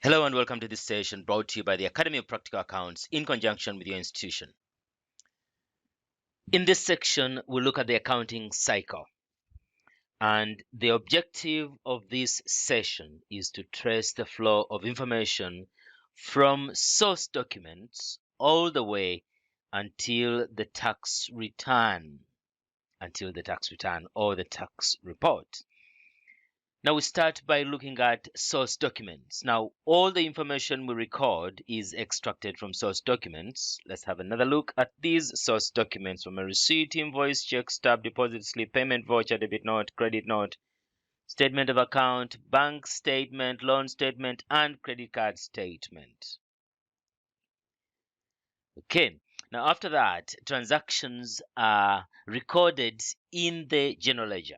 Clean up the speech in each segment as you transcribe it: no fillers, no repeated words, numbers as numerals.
Hello and welcome to this session brought to you by the Academy of Practical Accounts in conjunction with your institution. In this section, we'll look at the accounting cycle. And the objective of this session is to trace the flow of information from source documents all the way until the tax return, or the tax report. Now we start by looking at source documents. Now all the information we record is extracted from source documents. Let's have another look at these source documents from a receipt, invoice, check, stub, deposit slip, payment voucher, debit note, credit note, statement of account, bank statement, loan statement, and credit card statement. Okay, now after that, transactions are recorded in the general ledger.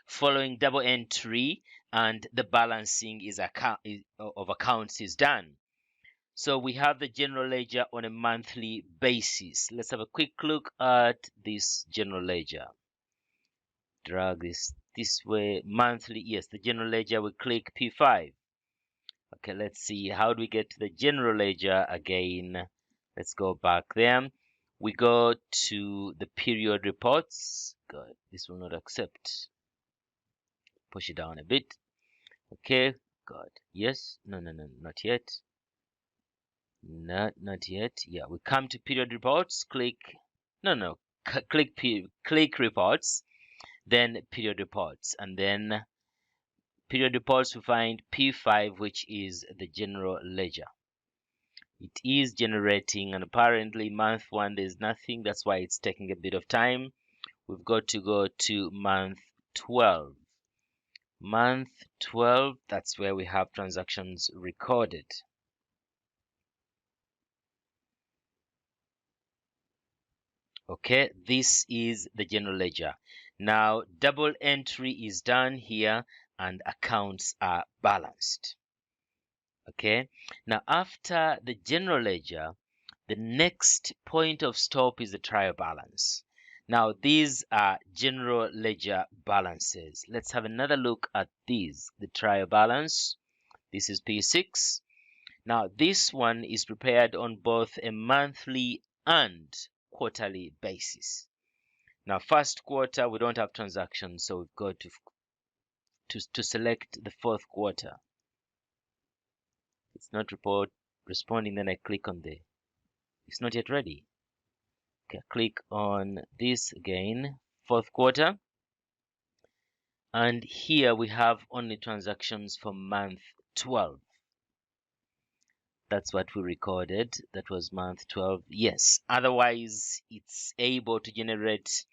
Following double entry and the balancing of accounts is done. So we have the general ledger on a monthly basis. Let's have a quick look at this general ledger. Drag this way. Monthly, yes, the general ledger. We click P5. Okay, let's see. How do we get to the general ledger again? Let's go back there. We go to the period reports. God, this will not accept. Push it down a bit. Okay, good. Yes, no, not yet. Not yet. Yeah, we come to period reports. Click click reports, then period reports, and then period reports we find P5, which is the general ledger. It is generating, and apparently month 1 there's nothing. That's why it's taking a bit of time. We've got to go to month 12. Month 12, that's where we have transactions recorded. Okay, this is the general ledger. Now double entry is done here and accounts are balanced. Okay, now after the general ledger, the next point of stop is the trial balance. Now these are general ledger balances. Let's have another look at these. The trial balance, this is P6. Now this one is prepared on both a monthly and quarterly basis. Now first quarter we don't have transactions, so we've got to select the fourth quarter. It's not responding, then I click on it's not yet ready. Okay, click on this again, fourth quarter, and here we have only transactions for month 12. That's what we recorded. That was month 12. Yes, otherwise it's able to generate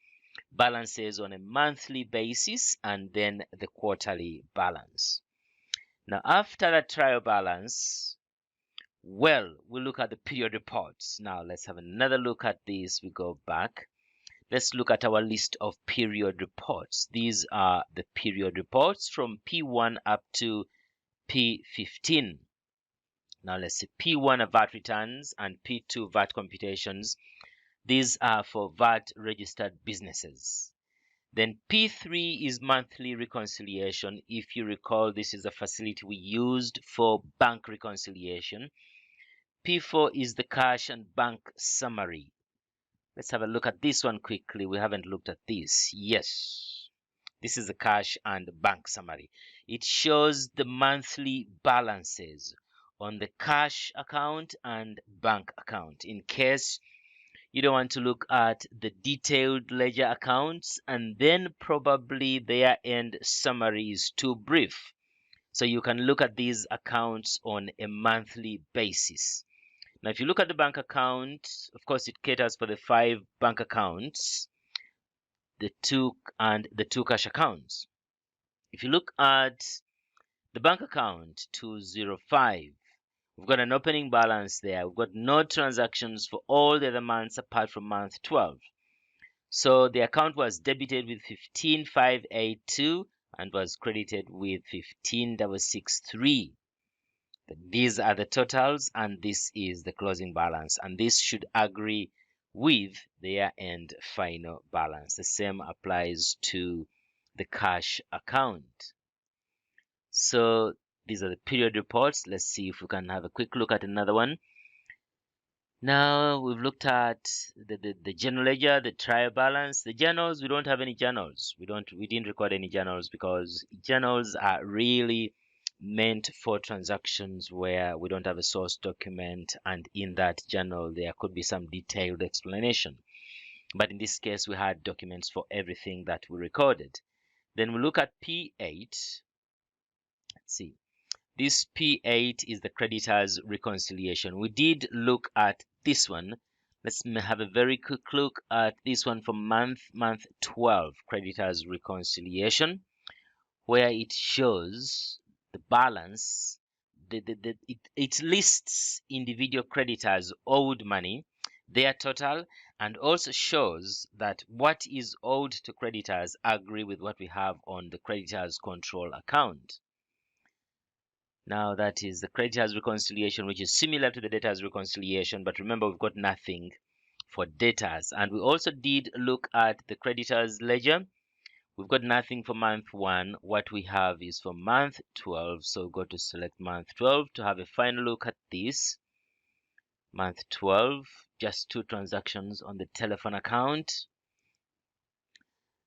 balances on a monthly basis and then the quarterly balance. Now after the trial balance, well, we look at the period reports. Now let's have another look at this. We go back. Let's look at our list of period reports. These are the period reports from P1 up to P15. Now let's see, P1 are VAT returns and P2 VAT computations. These are for VAT registered businesses. Then P3 is monthly reconciliation. If you recall, this is a facility we used for bank reconciliation. P4 is the cash and bank summary. Let's have a look at this one quickly. We haven't looked at this. Yes, this is the cash and bank summary. It shows the monthly balances on the cash account and bank account. In case you don't want to look at the detailed ledger accounts and then probably their end summary is too brief, so you can look at these accounts on a monthly basis. Now if you look at the bank account, of course it caters for the 5 bank accounts, the 2 cash accounts. If you look at the bank account 205, we've got an opening balance there. We've got no transactions for all the other months apart from month 12. So the account was debited with 15,582 and was credited with 15,663. These are the totals and this is the closing balance, and this should agree with their end final balance. The same applies to the cash account. So These are the period reports. Let's see if we can have a quick look at another one. Now we've looked at the general ledger, the trial balance, the journals. We don't have any journals. We didn't record any journals because journals are really meant for transactions where we don't have a source document, and in that journal there could be some detailed explanation. But in this case, we had documents for everything that we recorded. Then we look at P8. Let's see. This P8 is the creditors reconciliation. We did look at this one. Let's have a very quick look at this one for month 12 creditors reconciliation, where it shows the balance. It lists individual creditors owed money, their total, and also shows that what is owed to creditors agree with what we have on the creditors control account. Now that is the creditors reconciliation, which is similar to the debtors reconciliation, but remember we've got nothing for debtors. And we also did look at the creditors ledger. We've got nothing for month 1. What we have is for month 12. So go to select month 12 to have a final look at this. Month 12, just 2 transactions on the telephone account.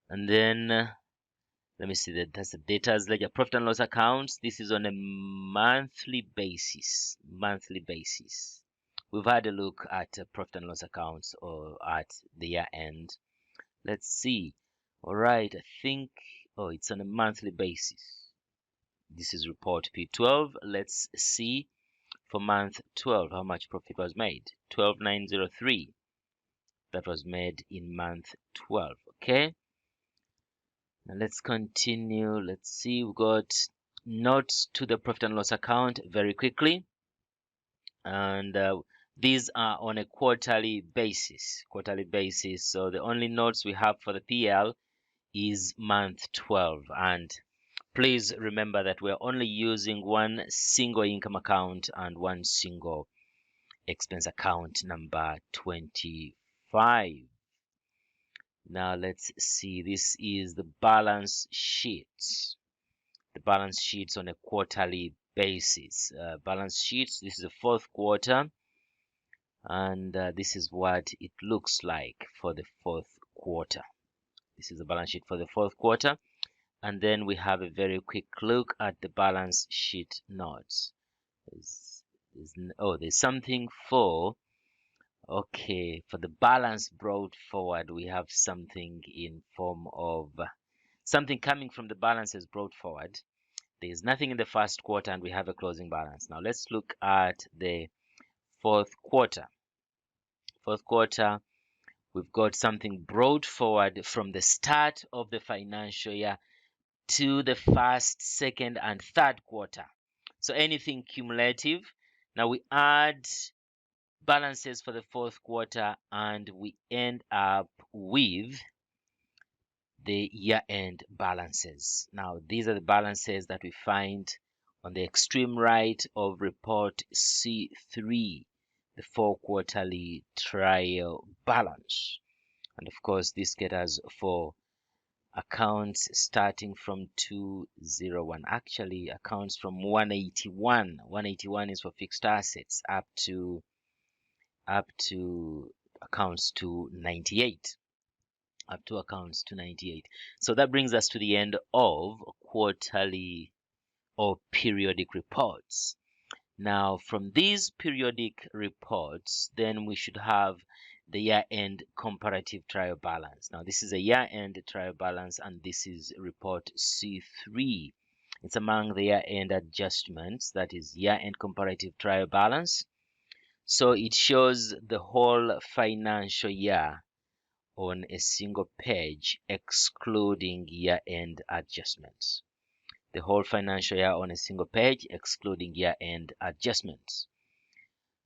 And then let me see that that's the debtors ledger, profit and loss accounts. This is on a monthly basis. We've had a look at profit and loss accounts or at the year end. Let's see. All right, I think, oh, it's on a monthly basis. This is report P12. Let's see for month 12 how much profit was made. 12,903. That was made in month 12. Okay. Now let's continue. Let's see. We've got notes to the profit and loss account very quickly. And these are on a quarterly basis. So the only notes we have for the PL is month 12. And please remember that we're only using one single income account and one single expense account, number 25. Now let's see. This is the balance sheets. The balance sheets on a quarterly basis. Balance sheets. This is the 4th quarter. And this is what it looks like for the 4th quarter. This is the balance sheet for the 4th quarter. And then we have a very quick look at the balance sheet notes. There's something for, okay, for the balance brought forward, we have something in form of something coming from the balances brought forward. There's nothing in the 1st quarter and we have a closing balance. Now let's look at the 4th quarter. 4th quarter, we've got something brought forward from the start of the financial year to the 1st, 2nd, and 3rd quarter. So anything cumulative. Now we add balances for the 4th quarter and we end up with the year-end balances. Now these are the balances that we find on the extreme right of report C3, the 4-quarterly trial balance. And of course this gets us for accounts starting from 201, actually accounts from 181. 181 is for fixed assets up to accounts to 98. Up to accounts to 98. So that brings us to the end of quarterly or periodic reports. Now from these periodic reports, then we should have the year-end comparative trial balance. Now this is a year-end trial balance and this is report C3. It's among the year-end adjustments, that is year-end comparative trial balance. So it shows the whole financial year on a single page, excluding year-end adjustments. The whole financial year on a single page, excluding year-end adjustments.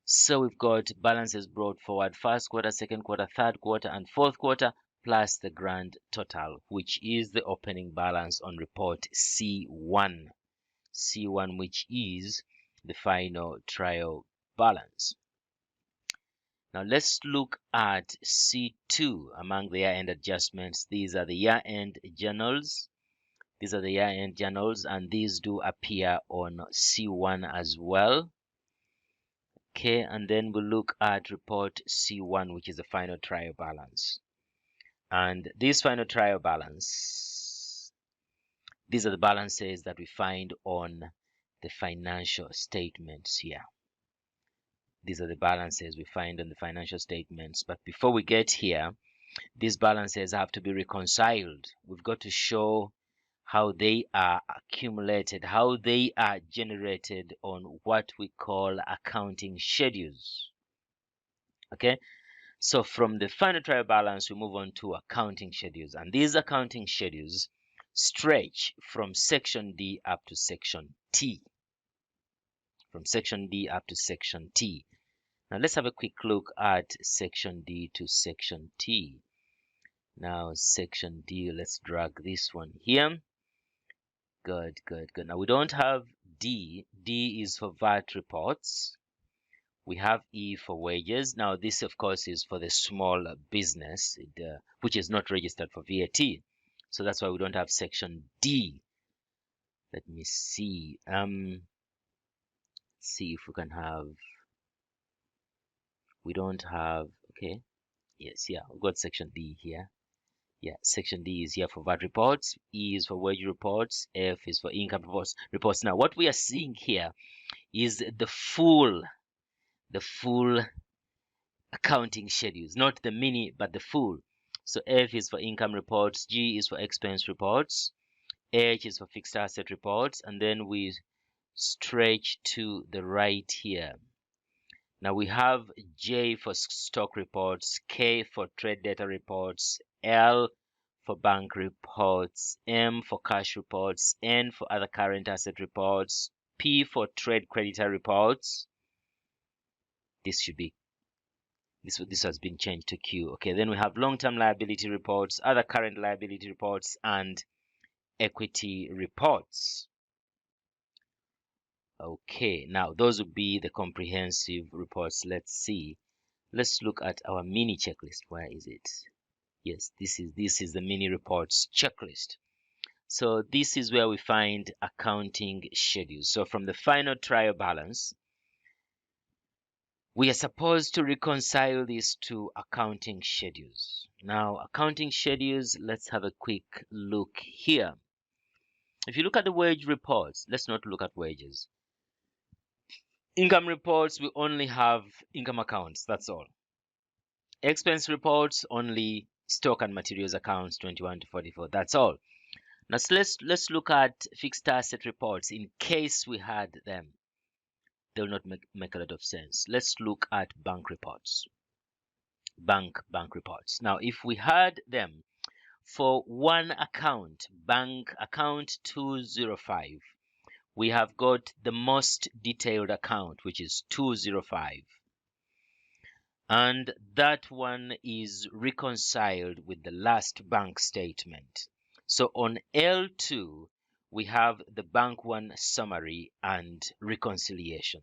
So we've got balances brought forward 1st quarter, 2nd quarter, 3rd quarter, and 4th quarter, plus the grand total, which is the opening balance on report C1. C1, which is the final trial balance. Now let's look at C2 among the year-end adjustments. These are the year-end journals, These are the year-end journals, and these do appear on C1 as well. Okay, and then we'll look at report C1, which is the final trial balance. And this final trial balance, these are the balances that we find on the financial statements here. These are the balances we find on the financial statements. But before we get here, these balances have to be reconciled. We've got to show how they are accumulated, how they are generated on what we call accounting schedules. Okay, so from the final trial balance, we move on to accounting schedules, and these accounting schedules stretch from section D up to section T. From section D up to section T. Now let's have a quick look at section D to section T. Now section D, let's drag this one here. Good. Now we don't have D. D is for VAT reports. We have E for wages. Now this of course is for the small business, which is not registered for VAT. So that's why we don't have section D. Let me see. See if we can have. We don't have. Okay. Yes. Yeah. We've got section D here. Yeah, section D is here for VAT reports, E is for wage reports, F is for income reports. Now, what we are seeing here is the full accounting schedules, not the mini, but the full. So F is for income reports, G is for expense reports, H is for fixed asset reports, and then we stretch to the right here. Now we have J for stock reports, K for trade data reports, L for bank reports, M for cash reports, N for other current asset reports, P for trade creditor reports. This should be this has been changed to Q. Okay, then we have long-term liability reports, other current liability reports, and equity reports. Okay, now those would be the comprehensive reports. Let's see. Let's look at our mini checklist. Where is it? Yes, this is the mini reports checklist. So this is where we find accounting schedules. So from the final trial balance, we are supposed to reconcile this to accounting schedules. Now, accounting schedules, let's have a quick look here. If you look at the wage reports, let's not look at wages. Income reports, we only have income accounts, that's all. Expense reports, only stock and materials accounts 21 to 44, that's all. Now let's look at fixed asset reports in case we had them. They will not make a lot of sense. Let's look at bank reports. Bank reports. Now if we had them for one account, bank account 205, we have got the most detailed account, which is 205. And that one is reconciled with the last bank statement. So on L2, we have the bank one summary and reconciliation.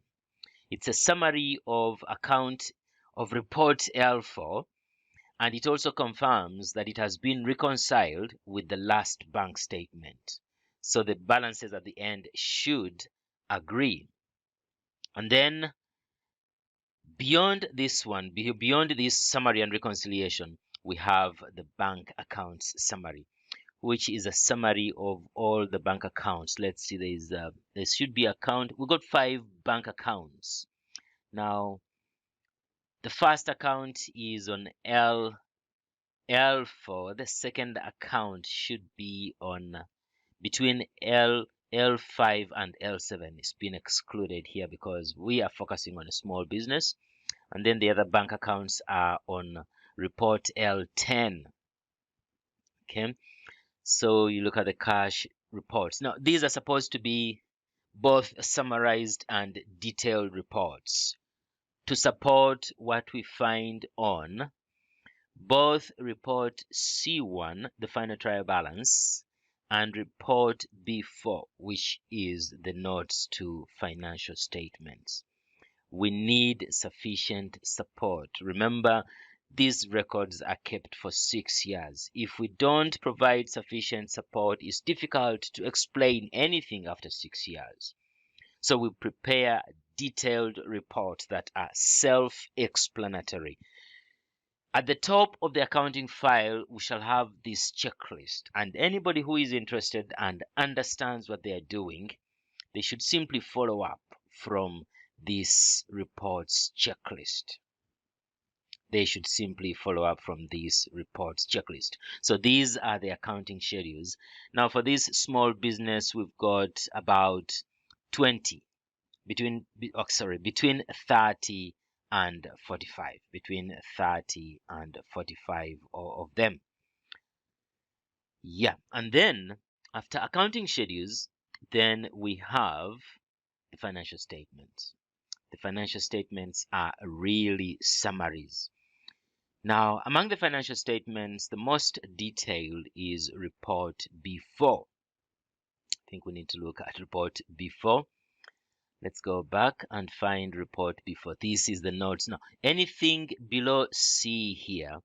It's a summary of account of report L4, and it also confirms that it has been reconciled with the last bank statement. So the balances at the end should agree. And then beyond this one, beyond this summary and reconciliation, we have the bank accounts summary, which is a summary of all the bank accounts. Let's see, there should be account. We've got 5 bank accounts. Now, the first account is on L4. The second account should be on between L5 and L7. It's been excluded here because we are focusing on a small business. And then the other bank accounts are on report L10. Okay, so you look at the cash reports. Now, these are supposed to be both summarized and detailed reports to support what we find on both report C1, the final trial balance, and report B4, which is the notes to financial statements. We need sufficient support. Remember, these records are kept for 6 years. If we don't provide sufficient support, it's difficult to explain anything after 6 years. So we prepare detailed reports that are self-explanatory. At the top of the accounting file, we shall have this checklist, and anybody who is interested and understands what they are doing, they should simply follow up from this reports checklist. They should simply follow up from this reports checklist. So these are the accounting schedules. Now for this small business, we've got about 20, between 30 and 45, between 30 and 45 of them. Yeah, and then after accounting schedules, then we have the financial statements. The financial statements are really summaries. Now, among the financial statements, the most detailed is report B4. I think we need to look at report B4. Let's go back and find report B4. This is the notes. Now, anything below C here,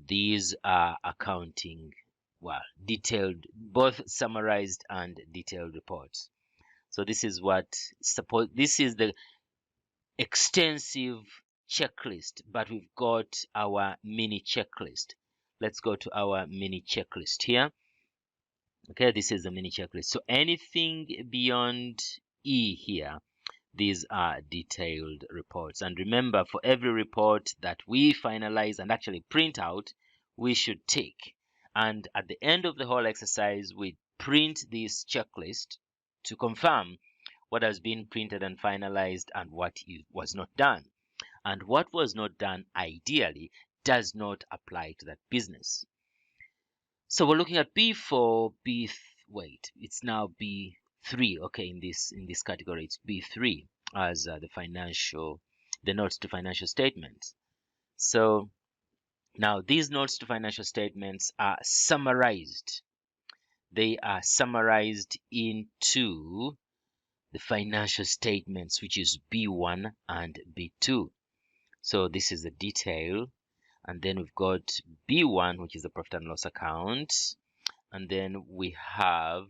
these are accounting, well, detailed, both summarized and detailed reports. So this is this is the extensive checklist, but we've got our mini checklist. Let's go to our mini checklist here. Okay, this is the mini checklist. So anything beyond E here, these are detailed reports. And remember, for every report that we finalize and actually print out, we should tick. And at the end of the whole exercise, we print this checklist to confirm what has been printed and finalized and what was not done. And what was not done, ideally, does not apply to that business. So we're looking at B4, wait, it's now B3. Okay, in this category, it's B3 as the notes to financial statements. So now these notes to financial statements are summarized. They are summarized into the financial statements, which is B1 and B2. So this is the detail, and then we've got B1, which is the profit and loss account, and then we have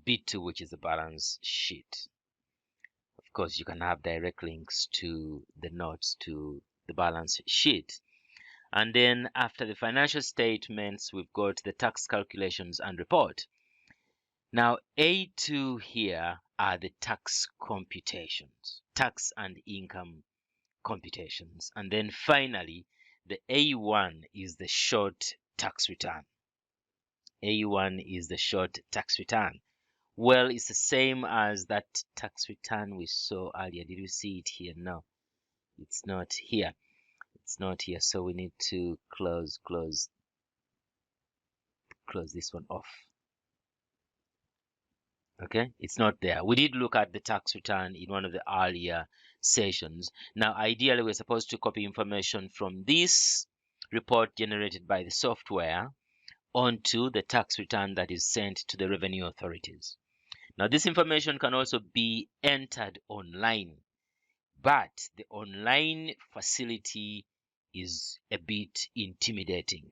B2, which is the balance sheet. Of course, you can have direct links to the notes to the balance sheet. And then after the financial statements, we've got the tax calculations and report. Now, A2 here are the tax computations, tax and income computations. And then finally, the A1 is the short tax return. A1 is the short tax return. Well, it's the same as that tax return we saw earlier. Did you see it here? No, it's not here. It's not here. So we need to close this one off. Okay, it's not there. We did look at the tax return in one of the earlier sessions. Now, ideally, we're supposed to copy information from this report generated by the software onto the tax return that is sent to the revenue authorities. Now, this information can also be entered online, but the online facility is a bit intimidating.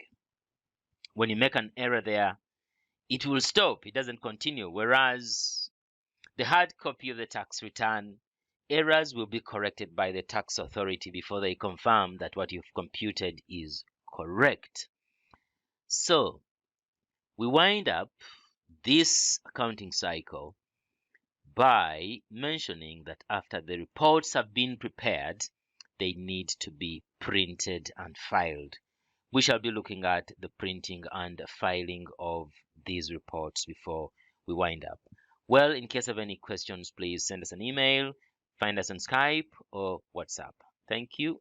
When you make an error there, it will stop. It doesn't continue. Whereas the hard copy of the tax return, errors will be corrected by the tax authority before they confirm that what you've computed is correct. So we wind up this accounting cycle by mentioning that after the reports have been prepared, they need to be printed and filed. We shall be looking at the printing and filing of these reports before we wind up. Well, in case of any questions, please send us an email, find us on Skype or WhatsApp. Thank you.